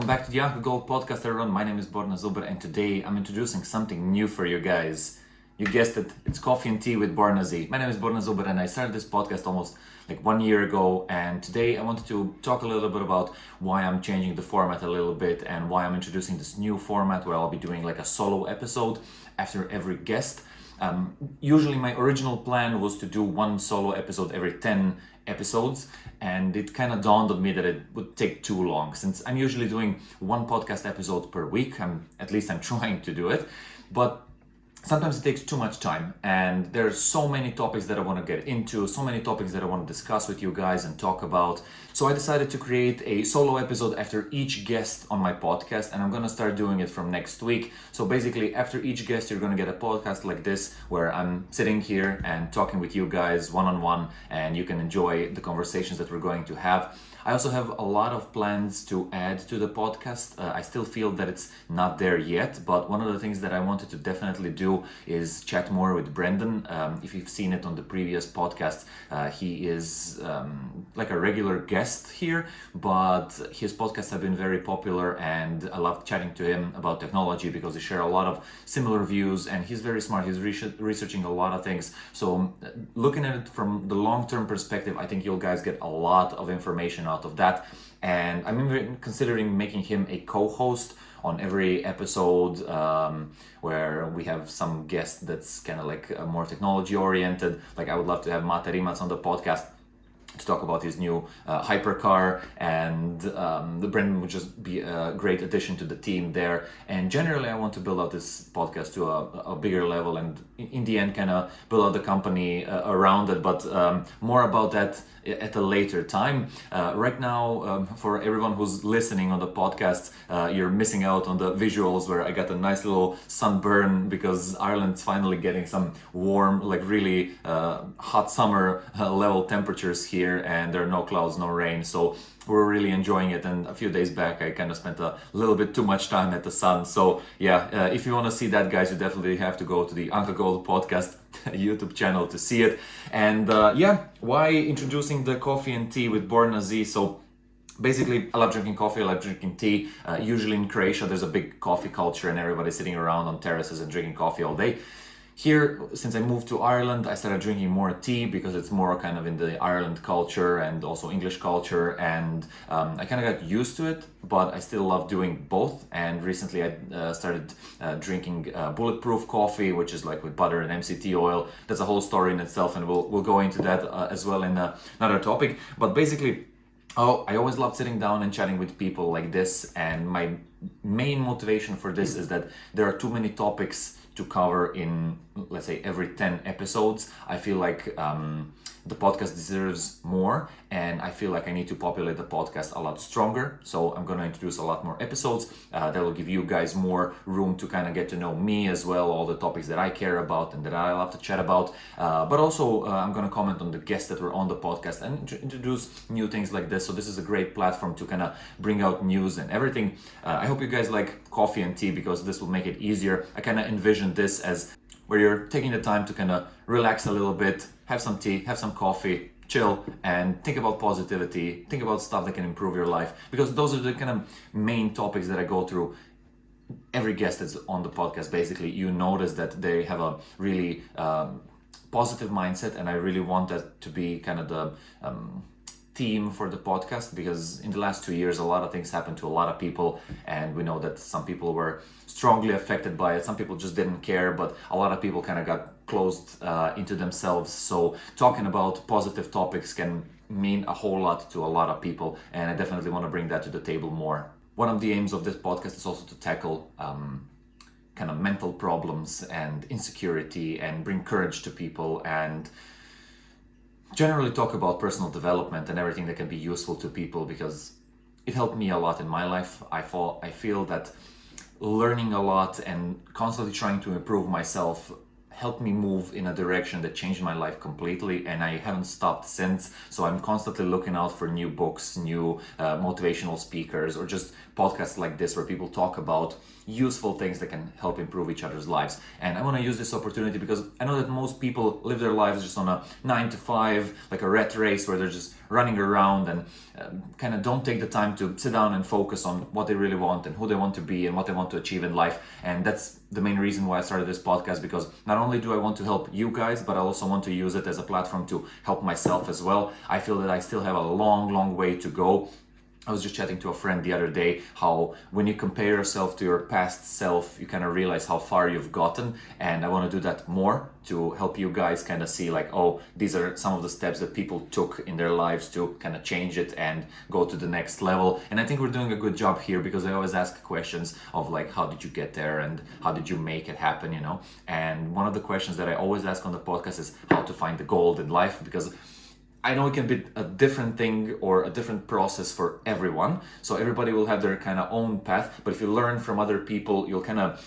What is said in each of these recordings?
Welcome back to the Uncle Gold podcast, everyone. My name is Borna Zuber, and today I'm introducing something new for you guys. You guessed it, it's Coffee and Tea with Borna Z. My name is Borna Zuber, and I started this podcast almost like 1 year ago, and today I wanted to talk a little bit about why I'm changing the format a little bit and why I'm introducing this new format where I'll be doing like a solo episode after every guest. Usually my original plan was to do one solo episode every 10 episodes, and it kind of dawned on me that it would take too long since I'm usually doing one podcast episode per week. I'm trying to do it, but sometimes it takes too much time, and there's so many topics that I want to get into, so many topics that I want to discuss with you guys and talk about. So I decided to create a solo episode after each guest on my podcast, and I'm going to start doing it from next week. So basically after each guest you're going to get a podcast like this where I'm sitting here and talking with you guys one-on-one, and you can enjoy the conversations that we're going to have. I also have a lot of plans to add to the podcast. I still feel that it's not there yet, but one of the things that I wanted to definitely do is chat more with Brendan. If you've seen it on the previous podcast, he is like a regular guest here, but his podcasts have been very popular, and I love chatting to him about technology because they share a lot of similar views, and he's very smart. He's researching a lot of things. So looking at it from the long-term perspective, I think you'll guys get a lot of information out of that, and I'm even considering making him a co-host on every episode where we have some guest that's kind of like more technology oriented. Like I would love to have Mate Rimac on the podcast to talk about his new hypercar, and the Brendan would just be a great addition to the team there. And generally I want to build out this podcast to a bigger level, and in the end kind of build out the company around it, but more about that at a later time. Right now, for everyone who's listening on the podcast, you're missing out on the visuals where I got a nice little sunburn because Ireland's finally getting some warm, like really hot summer level temperatures here, and there are no clouds, no rain, so we're really enjoying it. And a few days back I kind of spent a little bit too much time at the sun. So yeah, if you want to see that, guys, you definitely have to go to the Uncle Gold podcast YouTube channel to see it. And why introducing the Coffee and Tea with Borna Z? So basically, I love drinking coffee, I love drinking tea. Usually in Croatia there's a big coffee culture, and everybody's sitting around on terraces and drinking coffee all day. Here, since I moved to Ireland, I started drinking more tea because it's more kind of in the Ireland culture and also English culture, and I kind of got used to it, but I still love doing both. And recently I started drinking bulletproof coffee, which is like with butter and MCT oil. That's a whole story in itself, and we'll go into that as well in another topic. But basically, I always loved sitting down and chatting with people like this, and my main motivation for this is that there are too many topics to cover in, let's say, every 10 episodes. I feel like the podcast deserves more, and I feel like I need to populate the podcast a lot stronger. So I'm going to introduce a lot more episodes that will give you guys more room to kind of get to know me as well, all the topics that I care about and that I love to chat about. But also I'm going to comment on the guests that were on the podcast and introduce new things like this. So this is a great platform to kind of bring out news and everything. I hope you guys like coffee and tea because this will make it easier. I kind of envision this as where you're taking the time to kind of relax a little bit, have some tea, have some coffee, chill, and think about positivity, think about stuff that can improve your life, because those are the kind of main topics that I go through. Every guest that's on the podcast, basically, you notice that they have a really positive mindset, and I really want that to be kind of the theme for the podcast, because in the last 2 years a lot of things happened to a lot of people, and we know that some people were strongly affected by it, some people just didn't care, but a lot of people kind of got closed into themselves. So talking about positive topics can mean a whole lot to a lot of people, and I definitely want to bring that to the table more. One of the aims of this podcast is also to tackle kind of mental problems and insecurity and bring courage to people, and generally talk about personal development and everything that can be useful to people, because it helped me a lot in my life. I feel that learning a lot and constantly trying to improve myself helped me move in a direction that changed my life completely, and I haven't stopped since. So I'm constantly looking out for new books, new motivational speakers, or just podcasts like this where people talk about useful things that can help improve each other's lives. And I want to use this opportunity because I know that most people live their lives just on a 9 to 5, like a rat race where they're just running around and kind of don't take the time to sit down and focus on what they really want and who they want to be and what they want to achieve in life. And that's the main reason why I started this podcast, because not only do I want to help you guys, but I also want to use it as a platform to help myself as well. I feel that I still have a long way to go. I was just chatting to a friend the other day how when you compare yourself to your past self, you kind of realize how far you've gotten. And I want to do that more to help you guys kind of see like, oh, these are some of the steps that people took in their lives to kind of change it and go to the next level. And I think we're doing a good job here, because I always ask questions of like, how did you get there and how did you make it happen, you know? And one of the questions that I always ask on the podcast is how to find the gold in life, because I know it can be a different thing or a different process for everyone. So everybody will have their kind of own path. But if you learn from other people, you'll kind of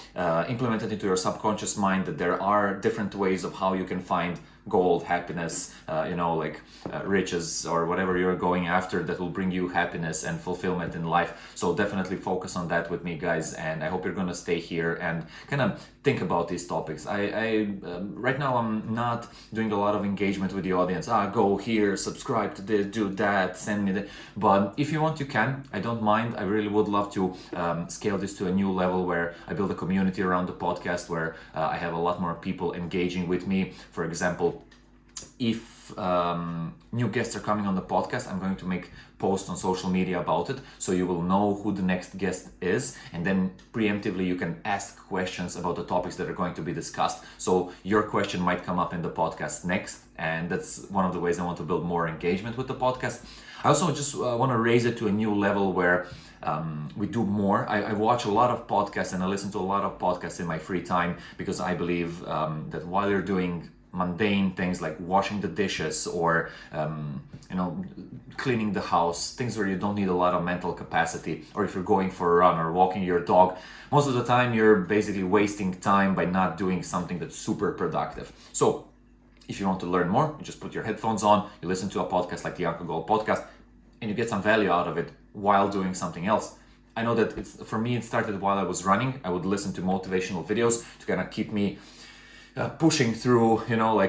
implement it into your subconscious mind that there are different ways of how you can find gold, happiness, riches, or whatever you're going after that will bring you happiness and fulfillment in life. So definitely focus on that with me, guys, and I hope you're going to stay here and kind of think about these topics. I right now I'm not doing a lot of engagement with the audience. Go here, subscribe to this, do that, send me that. But if you want, you can. I don't mind. I really would love to scale this to a new level where I build a community around the podcast, where I have a lot more people engaging with me. For example, if new guests are coming on the podcast, I'm going to make posts on social media about it, so you will know who the next guest is, and then preemptively you can ask questions about the topics that are going to be discussed. So your question might come up in the podcast next, and that's one of the ways I want to build more engagement with the podcast. I also just want to raise it to a new level where we do more. I watch a lot of podcasts and I listen to a lot of podcasts in my free time, because I believe that while you're doing mundane things like washing the dishes or cleaning the house, things where you don't need a lot of mental capacity, or if you're going for a run or walking your dog, most of the time you're basically wasting time by not doing something that's super productive. So if you want to learn more, you just put your headphones on, you listen to a podcast like the Uncle Gold podcast, and you get some value out of it while doing something else. I know that for me, it started while I was running. I would listen to motivational videos to kind of keep me pushing through,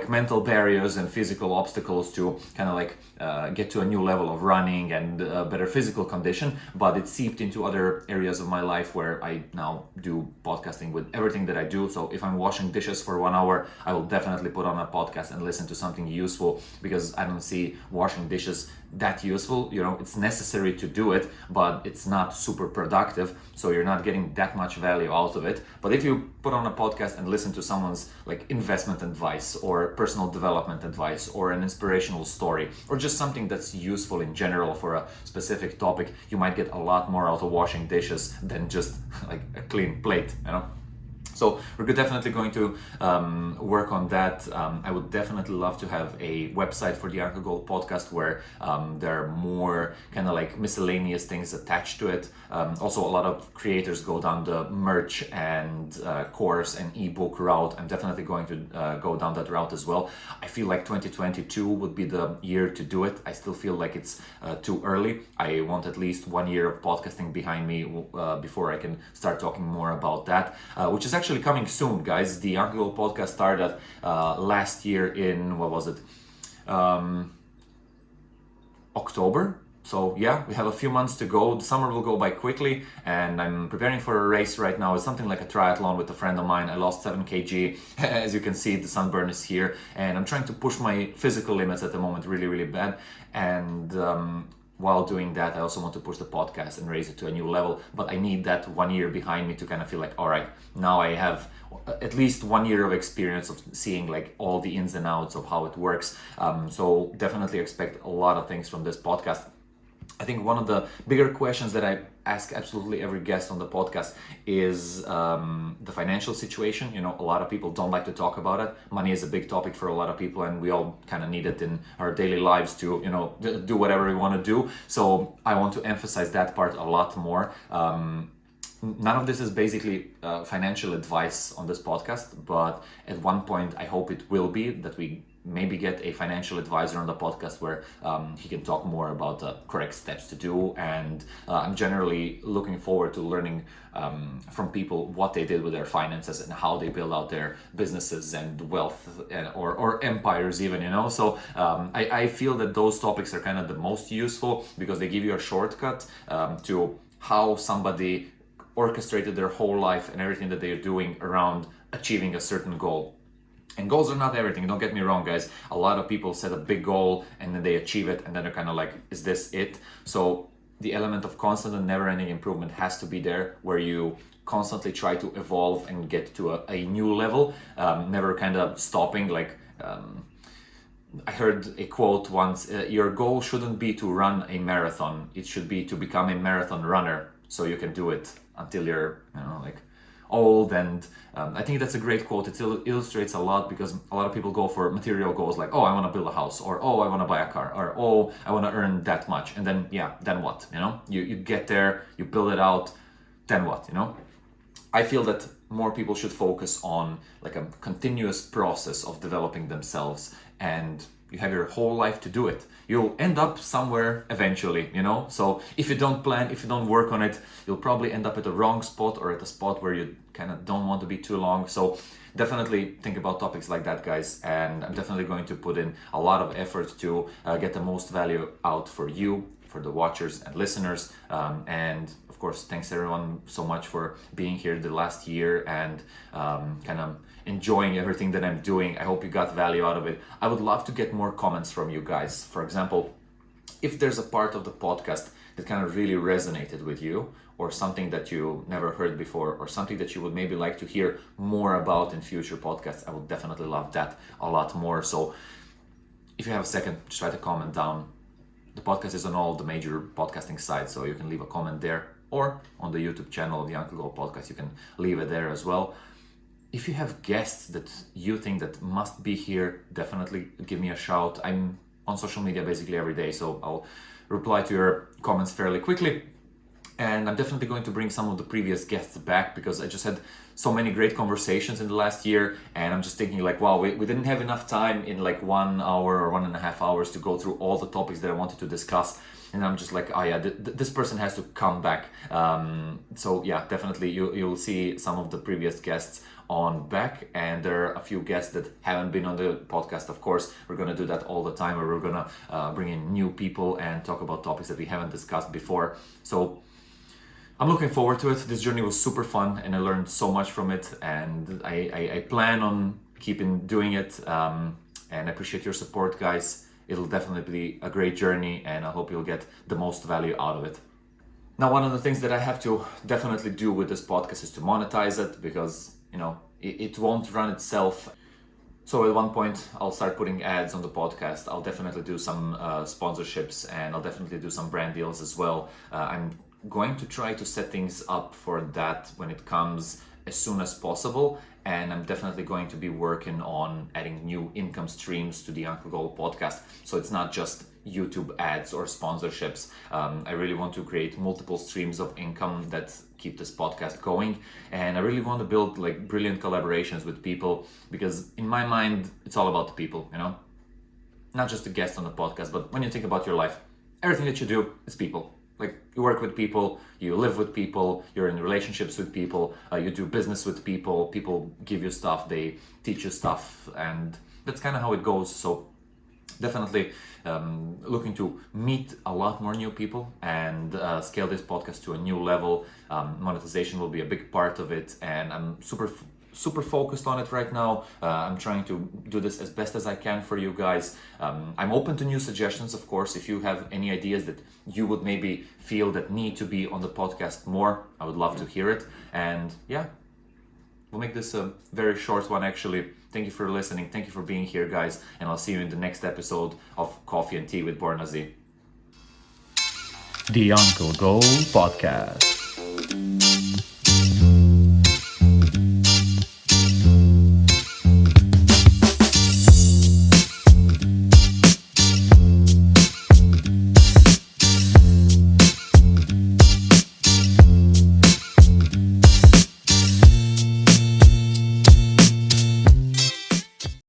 mental barriers and physical obstacles to kind of get to a new level of running and better physical condition. But it seeped into other areas of my life where I now do podcasting with everything that I do. So if I'm washing dishes for 1 hour, I will definitely put on a podcast and listen to something useful, because I don't see washing dishes that useful. It's necessary to do it, but it's not super productive, so you're not getting that much value out of it. But if you put on a podcast and listen to someone's investment advice or personal development advice or an inspirational story or just something that's useful in general for a specific topic, you might get a lot more out of washing dishes than just a clean plate. So we're definitely going to work on that. I would definitely love to have a website for the Uncle Gold podcast where there are more kind of miscellaneous things attached to it. Also, a lot of creators go down the merch and course and ebook route. I'm definitely going to go down that route as well. I feel like 2022 would be the year to do it. I still feel like it's too early. I want at least 1 year of podcasting behind me before I can start talking more about that, which is actually coming soon, guys. The Uncle Gold podcast started last year in, October. So yeah, we have a few months to go. The summer will go by quickly, and I'm preparing for a race right now. It's something like a triathlon with a friend of mine. I lost 7 kg. As you can see, the sunburn is here, and I'm trying to push my physical limits at the moment really bad. And while doing that, I also want to push the podcast and raise it to a new level. But I need that 1 year behind me to kind of feel like, all right, now I have at least 1 year of experience of seeing all the ins and outs of how it works. So definitely expect a lot of things from this podcast. I think one of the bigger questions that I ask absolutely every guest on the podcast is the financial situation. A lot of people don't like to talk about it. Money is a big topic for a lot of people, and we all kind of need it in our daily lives to, do whatever we want to do. So I want to emphasize that part a lot more. none of this is basically financial advice on this podcast, but at one point I hope it will be that we maybe get a financial advisor on the podcast where he can talk more about the correct steps to do. And I'm generally looking forward to learning from people what they did with their finances and how they build out their businesses and wealth or empires even, So I feel that those topics are kind of the most useful because they give you a shortcut to how somebody orchestrated their whole life and everything that they're doing around achieving a certain goal. And goals are not everything, don't get me wrong, guys. A lot of people set a big goal and then they achieve it and then they're kind of like, is this it? So the element of constant and never-ending improvement has to be there, where you constantly try to evolve and get to a new level, never kind of stopping. I heard a quote once, your goal shouldn't be to run a marathon, it should be to become a marathon runner so you can do it until you're, old. And I think that's a great quote. It illustrates a lot, because a lot of people go for material goals like, oh, I want to build a house, or oh, I want to buy a car, or oh, I want to earn that much. And then, then what? You get there, you build it out, then what? I feel that more people should focus on like a continuous process of developing themselves, and you have your whole life to do it. You'll end up somewhere eventually, So if you don't plan, if you don't work on it, you'll probably end up at the wrong spot, or at a spot where you kind of don't want to be too long. So definitely think about topics like that, guys. And I'm definitely going to put in a lot of effort to get the most value out for you, for the watchers and listeners. And of course, thanks everyone so much for being here the last year and kind of enjoying everything that I'm doing. I hope you got value out of it. I would love to get more comments from you guys. For example, if there's a part of the podcast that kind of really resonated with you, or something that you never heard before, or something that you would maybe like to hear more about in future podcasts, I would definitely love that a lot more. So if you have a second, just write a comment down. The podcast is on all the major podcasting sites, so you can leave a comment there, or on the YouTube channel, the Uncle Go Podcast, you can leave it there as well. If you have guests that you think that must be here, definitely give me a shout. I'm on social media basically every day, so I'll reply to your comments fairly quickly. And I'm definitely going to bring some of the previous guests back, because I just had so many great conversations in the last year, and I'm just thinking like, wow, we didn't have enough time in like 1 hour or 1.5 hours to go through all the topics that I wanted to discuss. And I'm just like, oh yeah, this person has to come back. So yeah, definitely you'll see some of the previous guests on back, and there are a few guests that haven't been on the podcast. Of course, we're going to do that all the time, where we're going to bring in new people and talk about topics that we haven't discussed before. So I'm looking forward to it. This journey was super fun and I learned so much from it, and I plan on keeping doing it, and I appreciate your support, guys. It'll definitely be a great journey, and I hope you'll get the most value out of it. Now, one of the things that I have to definitely do with this podcast is to monetize it, because it won't run itself. So at one point I'll start putting ads on the podcast. I'll definitely do some sponsorships, and I'll definitely do some brand deals as well. I'm going to try to set things up for that when it comes as soon as possible, and I'm definitely going to be working on adding new income streams to the Uncle Goal podcast, so it's not just YouTube ads or sponsorships. I really want to create multiple streams of income that keep this podcast going, and I really want to build like brilliant collaborations with people, because in my mind it's all about the people, not just the guests on the podcast, but when you think about your life, everything that you do is people. Like, you work with people, you live with people, you're in relationships with people, you do business with people, people give you stuff, they teach you stuff, and that's kind of how it goes. So definitely looking to meet a lot more new people and scale this podcast to a new level. Monetization will be a big part of it, and I'm super focused on it right now. I'm trying to do this as best as I can for you guys. I'm open to new suggestions, of course. If you have any ideas that you would maybe feel that need to be on the podcast more, I would love to hear it. And yeah, we'll make this a very short one, actually. Thank you for listening. Thank you for being here, guys. And I'll see you in the next episode of Coffee and Tea with Borna Z. The Uncle Goal Podcast.